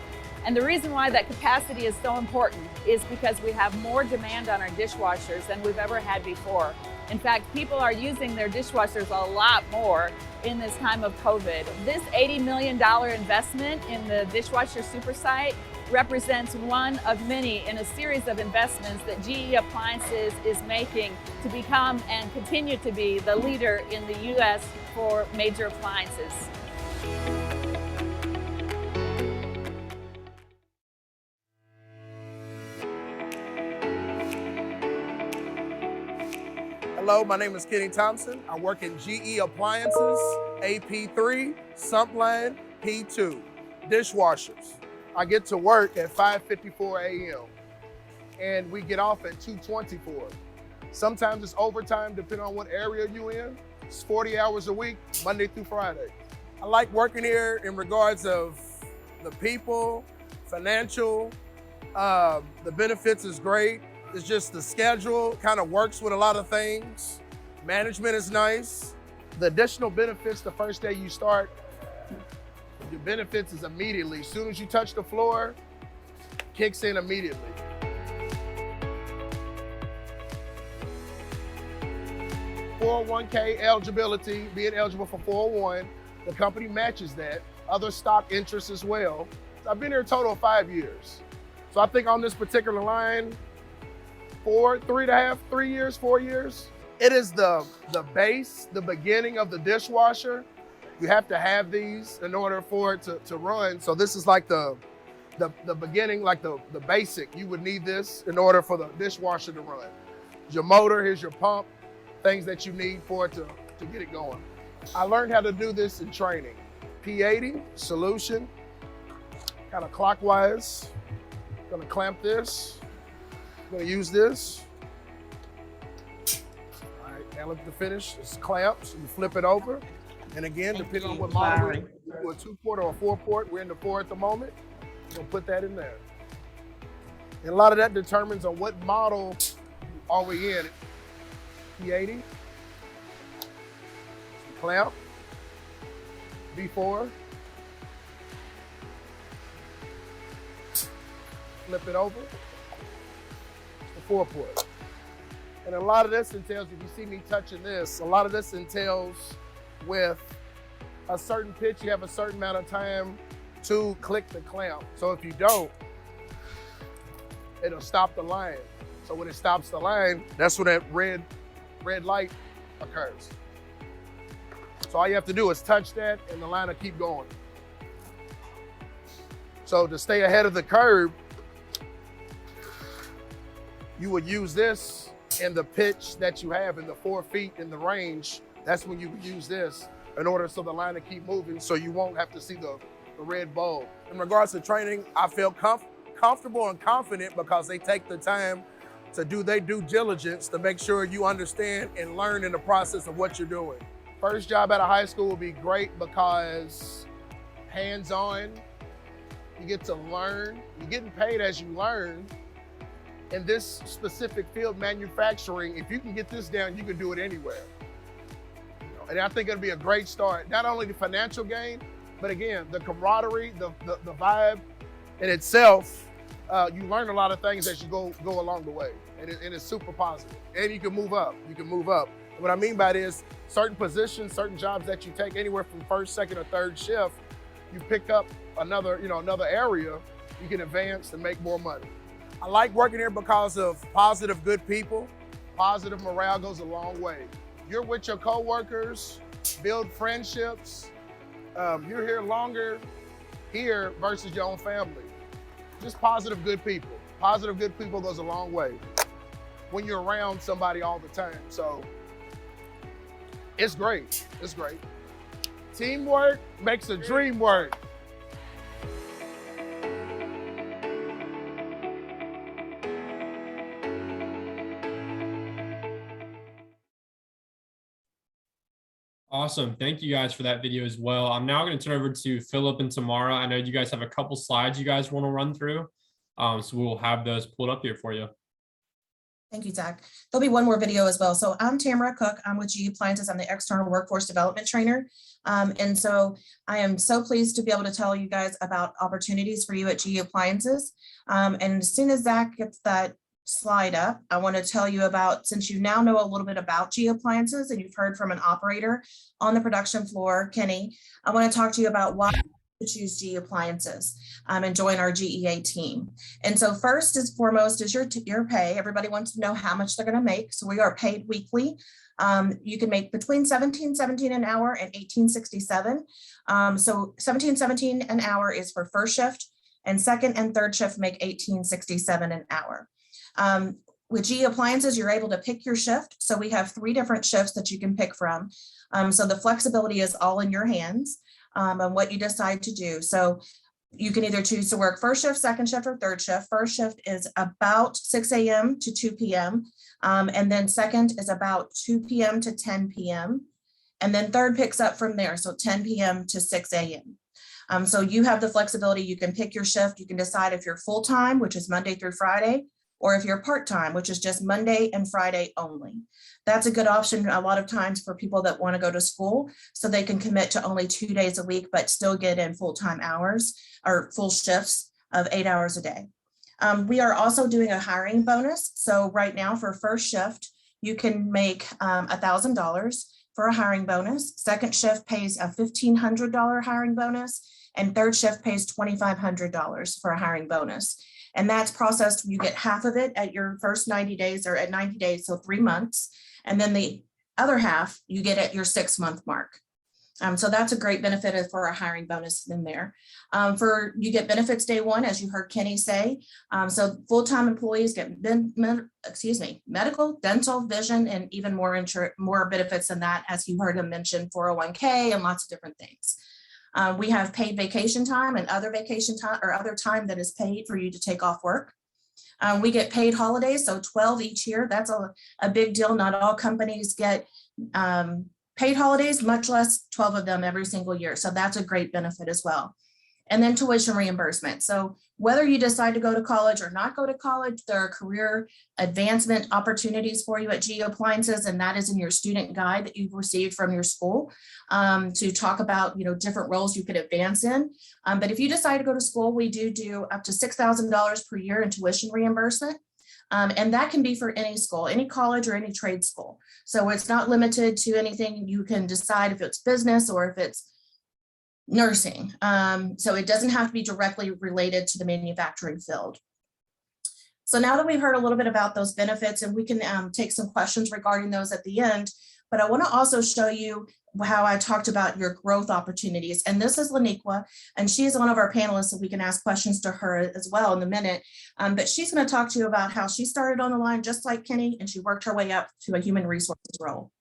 Speaker 19: And the reason why that capacity is so important is because we have more demand on our dishwashers than we've ever had before. In fact, people are using their dishwashers a lot more in this time of COVID. This $80 million investment in the dishwasher super site represents one of many in a series of investments that GE Appliances is making to become and continue to be the leader in the U.S. for major appliances.
Speaker 21: Hello, my name is Kenny Thompson. I work in GE Appliances, AP3, Sump Line, P2, dishwashers. I get to work at 5:54 a.m. and we get off at 2:24. Sometimes it's overtime depending on what area you're in. It's 40 hours a week, Monday through Friday. I like working here in regards of the people, financial, the benefits is great. It's just the schedule kind of works with a lot of things. Management is nice. The additional benefits the first day you start, your benefits is immediately. As soon as you touch the floor, kicks in immediately. $401k eligibility, being eligible for 401, the company matches that. Other stock interests as well. I've been here a total of 5 years. So I think on this particular line, 3 years, 4 years. It is the base, the beginning of the dishwasher. You have to have these in order for it to run. So this is like the beginning, like the basic. You would need this in order for the dishwasher to run. Your motor, here's your pump, things that you need for it to get it going. I learned how to do this in training. P80, solution, kind of clockwise. Gonna clamp this. Gonna use this. All right, now look at the finish. It's clamps. You flip it over. And again, depending on what model we're in, a 2-port or a 4-port, we're in the 4 at the moment. We're gonna put that in there. And a lot of that determines on what model are we in. P80, clamp, V4, flip it over, the 4-port. And a lot of this entails, if you see me touching this, a lot of this entails with a certain pitch, you have a certain amount of time to click the clamp. So if you don't, it'll stop the line. So when it stops the line, that's when that red light occurs. So all you have to do is touch that and the line will keep going. So to stay ahead of the curb, you would use this in the pitch that you have in the 4 feet in the range. That's when you would use this in order so the line to keep moving so you won't have to see the red bulb. In regards to training, I feel comfortable and confident because they take the time to do their due diligence to make sure you understand and learn in the process of what you're doing. First job out of high school would be great because hands-on, you get to learn, you're getting paid as you learn. In this specific field, manufacturing, if you can get this down, you can do it anywhere. And I think it'll be a great start. Not only the financial gain, but again, the camaraderie, the vibe in itself, you learn a lot of things as you go along the way. And it's super positive. And you can move up, What I mean by this, certain positions, certain jobs that you take anywhere from first, second, or third shift, you pick up another area, you can advance and make more money. I like working here because of positive, good people. Positive morale goes a long way. You're with your coworkers, build friendships. You're here longer here versus your own family. Just positive, good people. Positive, good people goes a long way when you're around somebody all the time. So it's great, it's great. Teamwork makes a dream work.
Speaker 2: Awesome. Thank you guys for that video as well. I'm now going to turn over to Philip and Tamara. I know you guys have a couple slides you guys want to run through. So we'll have those pulled up here for you.
Speaker 22: Thank you, Zach. There'll be one more video as well. So I'm Tamara Cook. I'm with GE Appliances. I'm the external workforce development trainer. And so I am so pleased to be able to tell you guys about opportunities for you at GE Appliances. And as soon as Zach gets that slide up, I want to tell you about, since you now know a little bit about GE Appliances and you've heard from an operator on the production floor, Kenny, I want to talk to you about why you choose GE Appliances and join our GEA team. And so first and foremost is your pay. Everybody wants to know how much they're going to make. So we are paid weekly. You can make between $17.17 an hour and $18.67. So $17.17 an hour is for first shift, and second and third shift make $18.67 an hour. With GE Appliances, you're able to pick your shift. So we have 3 different shifts that you can pick from. So the flexibility is all in your hands on what you decide to do. So you can either choose to work first shift, second shift, or third shift. First shift is about 6 a.m. to 2 p.m. And then second is about 2 p.m. to 10 p.m. And then third picks up from there. So 10 p.m. to 6 a.m. So you have the flexibility. You can pick your shift. You can decide if you're full-time, which is Monday through Friday, or if you're part-time, which is just Monday and Friday only. That's a good option a lot of times for people that want to go to school, so they can commit to only 2 days a week, but still get in full-time hours or full shifts of 8 hours a day. We are also doing a hiring bonus. So right now for first shift, you can make $1,000 for a hiring bonus. Second shift pays a $1,500 hiring bonus, and third shift pays $2,500 for a hiring bonus. And that's processed, you get half of it at your first 90 days or at 90 days, so 3 months. And then the other half you get at your 6-month mark. So that's a great benefit for a hiring bonus in there. You get benefits day one, as you heard Kenny say. So full-time employees get medical, dental, vision, and even more benefits than that, as you heard him mention 401k and lots of different things. We have paid vacation time and other vacation time or other time that is paid for you to take off work. We get paid holidays, so 12 each year. That's a big deal. Not all companies get paid holidays, much less 12 of them every single year. So that's a great benefit as well. And then tuition reimbursement. So whether you decide to go to college or not go to college, there are career advancement opportunities for you at GE Appliances, and that is in your student guide that you've received from your school to talk about, different roles you could advance in. But if you decide to go to school, we do up to $6,000 per year in tuition reimbursement. And that can be for any school, any college or any trade school. So it's not limited to anything. You can decide if it's business or if it's nursing. So it doesn't have to be directly related to the manufacturing field. So now that we've heard a little bit about those benefits, and we can take some questions regarding those at the end, but I want to also show you how I talked about your growth opportunities. And this is Laniqua, and she is one of our panelists, so we can ask questions to her as well in a minute. But she's going to talk to you about how she started on the line just like Kenny, and she worked her way up to a human resources role.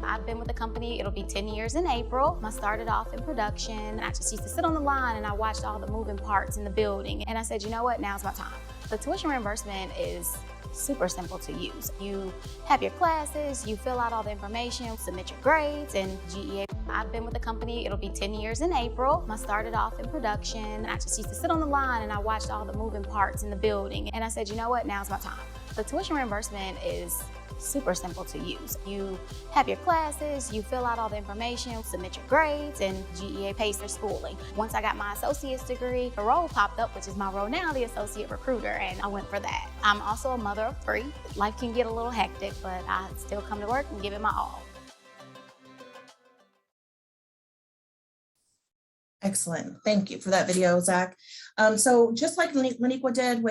Speaker 1: I've been with the company, it'll be 10 years in April. I started off in production. I just used to sit on the line and I watched all the moving parts in the building. And I said, you know what, now's my time. The tuition reimbursement is super simple to use. You have your classes, you fill out all the information, submit your grades, and GEA. I've been with the company, it'll be 10 years in April. I started off in production. I just used to sit on the line and I watched all the moving parts in the building. And I said, you know what, now's my time. The tuition reimbursement is super simple to use. You have your classes, you fill out all the information, submit your grades, and GEA pays for schooling. Once I got my associate's degree, a role popped up, which is my role now, the associate recruiter, and I went for that. I'm also a mother of 3. Life can get a little hectic, but I still come to work and give it my all.
Speaker 22: Excellent. Thank you for that video, Zach. So just like Laniqua did,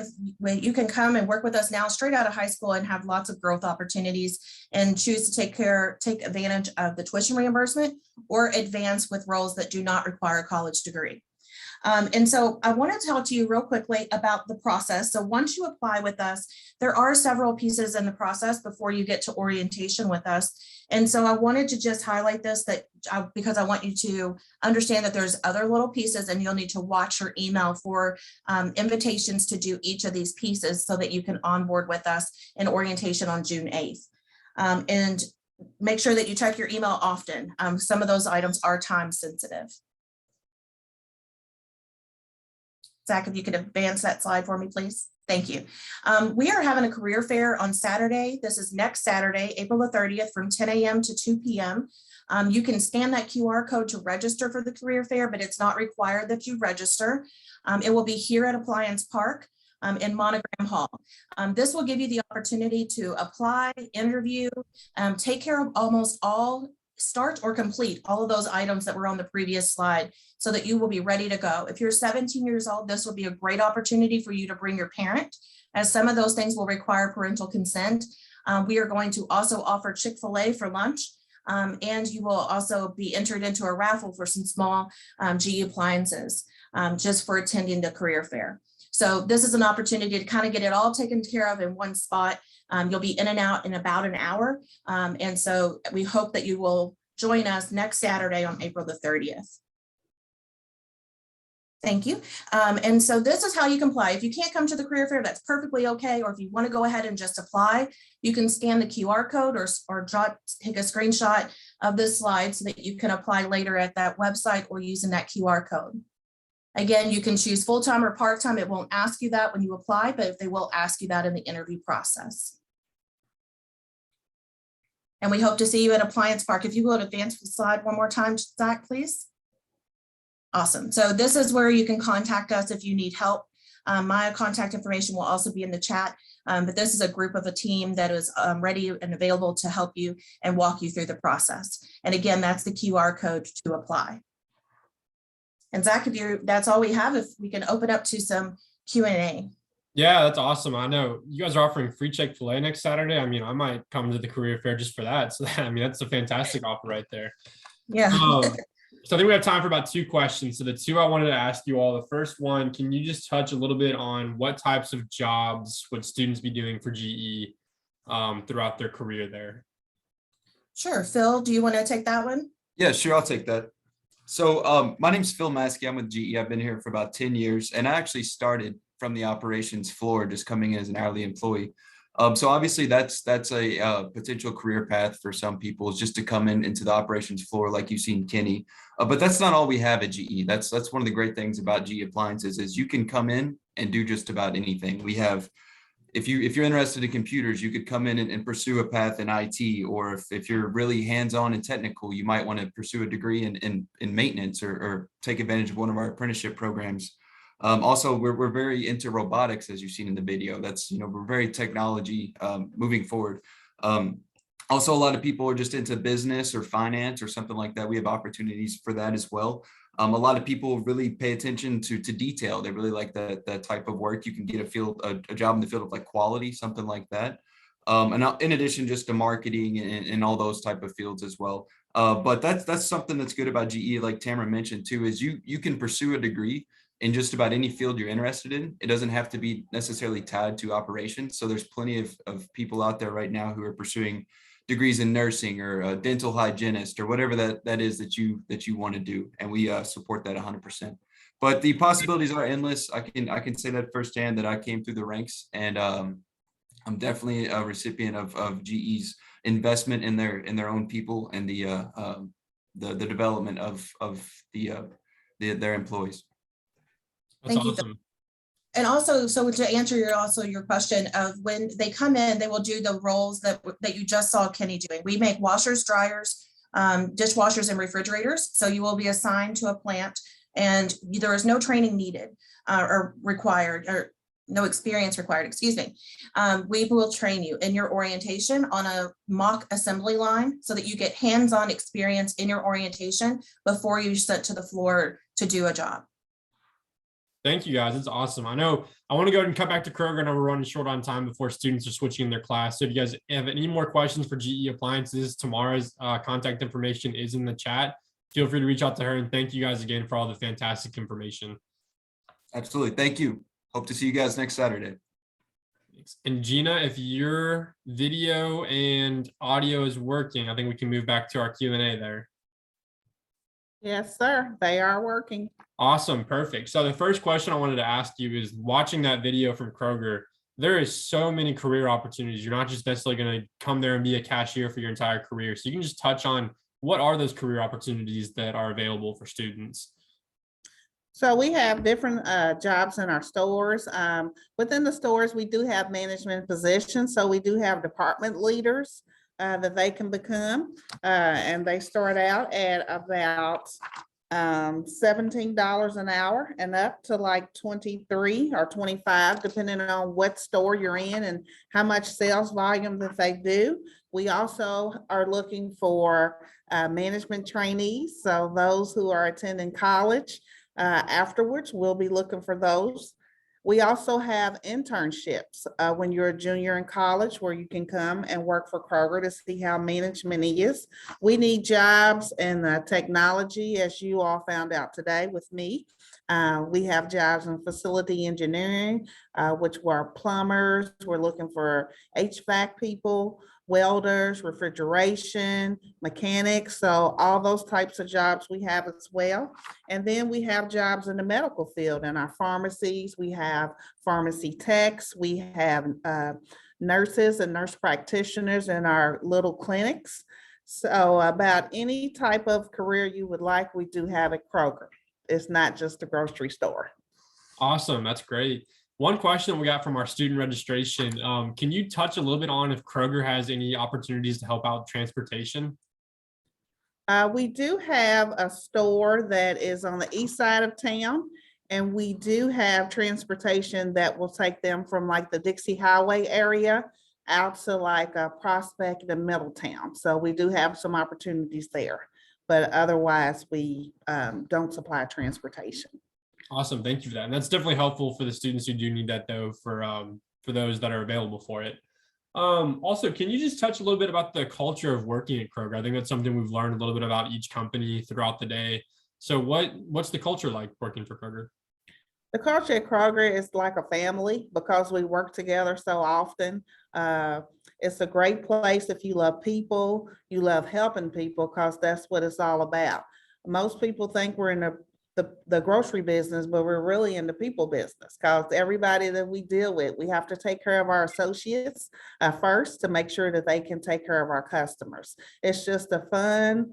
Speaker 22: you can come and work with us now straight out of high school and have lots of growth opportunities and choose to take advantage of the tuition reimbursement or advance with roles that do not require a college degree. And so I want to talk to you real quickly about the process. So once you apply with us, there are several pieces in the process before you get to orientation with us. And so I wanted to just highlight this because I want you to understand that there's other little pieces, and you'll need to watch your email for invitations to do each of these pieces so that you can onboard with us in orientation on June 8th. And make sure that you check your email often. Some of those items are time sensitive. Zach, if you could advance that slide for me, please. Thank you. We are having a career fair on Saturday. This is next Saturday, April the 30th from 10 a.m. to 2 p.m. You can scan that QR code to register for the career fair, but it's not required that you register. It will be here at Appliance Park. in Monogram Hall. This will give you the opportunity to apply, interview, take care of almost all, start or complete all of those items that were on the previous slide so that you will be ready to go. If you're 17 years old, this will be a great opportunity for you to bring your parent, as some of those things will require parental consent. We are going to also offer Chick-fil-A for lunch. And you will also be entered into a raffle for some small GE appliances just for attending the career fair. So this is an opportunity to kind of get it all taken care of in one spot. You'll be in and out in about an hour. And so we hope that you will join us next Saturday on April the 30th. Thank you. And so this is how you comply. If you can't come to the career fair, that's perfectly okay. Or if you want to go ahead and just apply, you can scan the QR code or take a screenshot of this slide so that you can apply later at that website or using that QR code. Again, you can choose full-time or part-time. It won't ask you that when you apply, but they will ask you that in the interview process. And we hope to see you at Appliance Park. If you will advance the slide one more time, Zach, please. Awesome. So this is where you can contact us if you need help. My contact information will also be in the chat, but this is a group of a team that is ready and available to help you and walk you through the process. And again, that's the QR code to apply. And Zach, that's all we have. If we can open up to some Q&A.
Speaker 2: Yeah, that's awesome. I know you guys are offering free Chick-fil-A next Saturday. I mean, I might come to the career fair just for that. So I mean, that's a fantastic offer right there.
Speaker 22: Yeah.
Speaker 2: So I think we have time for about 2 questions. So the 2 I wanted to ask you all, the first one, can you just touch a little bit on what types of jobs would students be doing for GE throughout their career there?
Speaker 22: Sure. Phil, do you want to take that one?
Speaker 3: Yeah, sure. I'll take that. So my name's Phil Maskey. I'm with GE. I've been here for about 10 years, and I actually started from the operations floor, just coming in as an hourly employee. So obviously that's a potential career path for some people, is just to come into the operations floor like you've seen Kenny. But that's not all we have at GE. That's one of the great things about GE Appliances is you can come in and do just about anything. We have, if you're interested in computers, you could come in and pursue a path in IT, or if you're really hands-on and technical, you might want to pursue a degree in maintenance or take advantage of one of our apprenticeship programs. Also, we're very into robotics, as you've seen in the video. That's, we're very technology moving forward. Also, a lot of people are just into business or finance or something like that. We have opportunities for that as well. A lot of people really pay attention to detail. They really like that type of work. You can get a job in the field of like quality, something like that. And in addition, just to marketing and all those type of fields as well. But that's something that's good about GE, like Tamara mentioned too, is you can pursue a degree in just about any field you're interested in. It doesn't have to be necessarily tied to operations. So there's plenty of people out there right now who are pursuing degrees in nursing or a dental hygienist or whatever that is that you want to do. And we support that 100%. But the possibilities are endless. I can say that firsthand, that I came through the ranks, and I'm definitely a recipient of GE's investment in their own people and the development of their employees.
Speaker 2: That's
Speaker 22: Thank
Speaker 2: awesome.
Speaker 22: you. And also, so to answer your question of when they come in, they will do the roles that you just saw Kenny doing. We make washers, dryers, dishwashers, and refrigerators. So you will be assigned to a plant, and there is no training needed or required, or no experience required, excuse me. We will train you in your orientation on a mock assembly line so that you get hands-on experience in your orientation before you're sent to the floor to do a job.
Speaker 2: Thank you, guys. It's awesome. I know I want to go ahead and cut back to Kroger. I know we're running short on time before students are switching in their class. So if you guys have any more questions for GE Appliances, Tamara's contact information is in the chat. Feel free to reach out to her. And thank you guys again for all the fantastic information.
Speaker 3: Absolutely. Thank you. Hope to see you guys next Saturday.
Speaker 2: Thanks. And Gina, if your video and audio is working, I think we can move back to our Q&A there.
Speaker 4: Yes, sir. They are working.
Speaker 2: Awesome. Perfect. So the first question I wanted to ask you is, watching that video from Kroger, there is so many career opportunities. You're not just necessarily going to come there and be a cashier for your entire career. So you can just touch on what are those career opportunities that are available for students?
Speaker 4: So we have different jobs in our stores. Within the stores, we do have management positions. So we do have department leaders that they can become. And they start out at about $17 an hour and up to like 23 or 25, depending on what store you're in and how much sales volume that they do. We also are looking for management trainees. So those who are attending college afterwards, we'll be looking for those. We also have internships when you're a junior in college, where you can come and work for Kroger to see how management is. We need jobs in technology, as you all found out today with me. We have jobs in facility engineering, which were plumbers. We're looking for HVAC people, welders, refrigeration, mechanics. So all those types of jobs we have as well. And then we have jobs in the medical field in our pharmacies. We have pharmacy techs. We have nurses and nurse practitioners in our little clinics. So about any type of career you would like, we do have at Kroger. It's not just a grocery store.
Speaker 2: Awesome. That's great. One question we got from our student registration. Can you touch a little bit on if Kroger has any opportunities to help out transportation?
Speaker 4: We do have a store that is on the east side of town, and we do have transportation that will take them from like the Dixie Highway area out to like a Prospect and Middletown. So we do have some opportunities there, but otherwise we don't supply transportation.
Speaker 2: Awesome. Thank you for that. And that's definitely helpful for the students who do need that, though, for those that are available for it. Also, can you just touch a little bit about the culture of working at Kroger? I think that's something we've learned a little bit about each company throughout the day. So what's the culture like working for Kroger?
Speaker 4: The culture at Kroger is like a family because we work together so often. It's a great place if you love people, you love helping people, because that's what it's all about. Most people think we're in the grocery business, but we're really in the people business, because everybody that we deal with, we have to take care of our associates first to make sure that they can take care of our customers. It's just a fun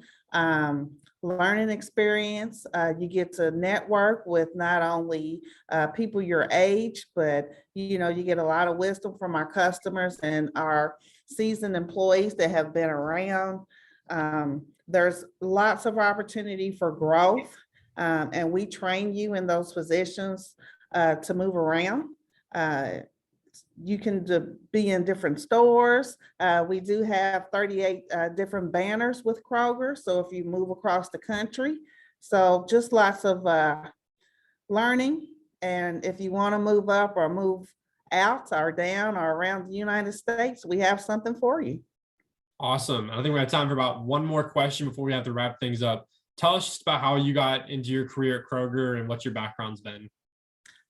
Speaker 4: learning experience. You get to network with not only people your age, but you get a lot of wisdom from our customers and our seasoned employees that have been around. There's lots of opportunity for growth. And we train you in those positions to move around. You can be in different stores. We do have 38 different banners with Kroger, so if you move across the country. So just lots of learning. And if you want to move up or move out or down or around the United States, we have something for you.
Speaker 2: Awesome. I think we have time for about one more question before we have to wrap things up. Tell us just about how you got into your career at Kroger and what your background's been.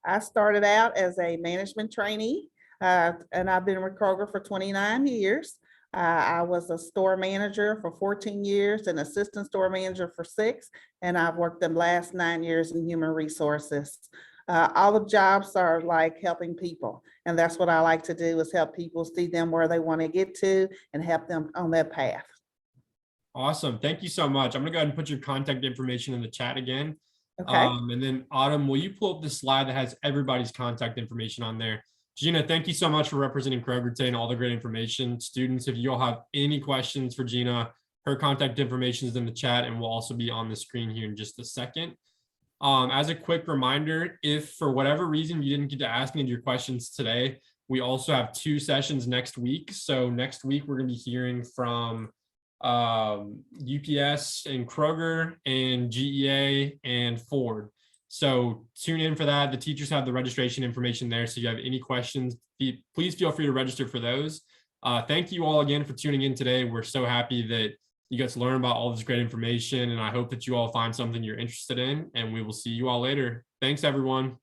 Speaker 4: I started out as a management trainee, and I've been with Kroger for 29 years. I was a store manager for 14 years, an assistant store manager for 6, and I've worked the last 9 years in human resources. All the jobs are like helping people, and that's what I like to do, is help people see them where they want to get to and help them on their path.
Speaker 2: Awesome. Thank you so much. I'm going to go ahead and put your contact information in the chat again.
Speaker 4: Okay.
Speaker 2: And then Autumn, will you pull up the slide that has everybody's contact information on there? Gina, thank you so much for representing Kroger today and all the great information. Students, if you all have any questions for Gina, her contact information is in the chat and will also be on the screen here in just a second. As a quick reminder, if for whatever reason you didn't get to ask any of your questions today, we also have 2 sessions next week. So next week, we're going to be hearing from UPS and Kroger and GEA and Ford. So tune in for that. The teachers have the registration information there. So if you have any questions, please feel free to register for those. Thank you all again for tuning in today. We're so happy that you got to learn about all this great information, and I hope that you all find something you're interested in, and we will see you all later. Thanks, everyone.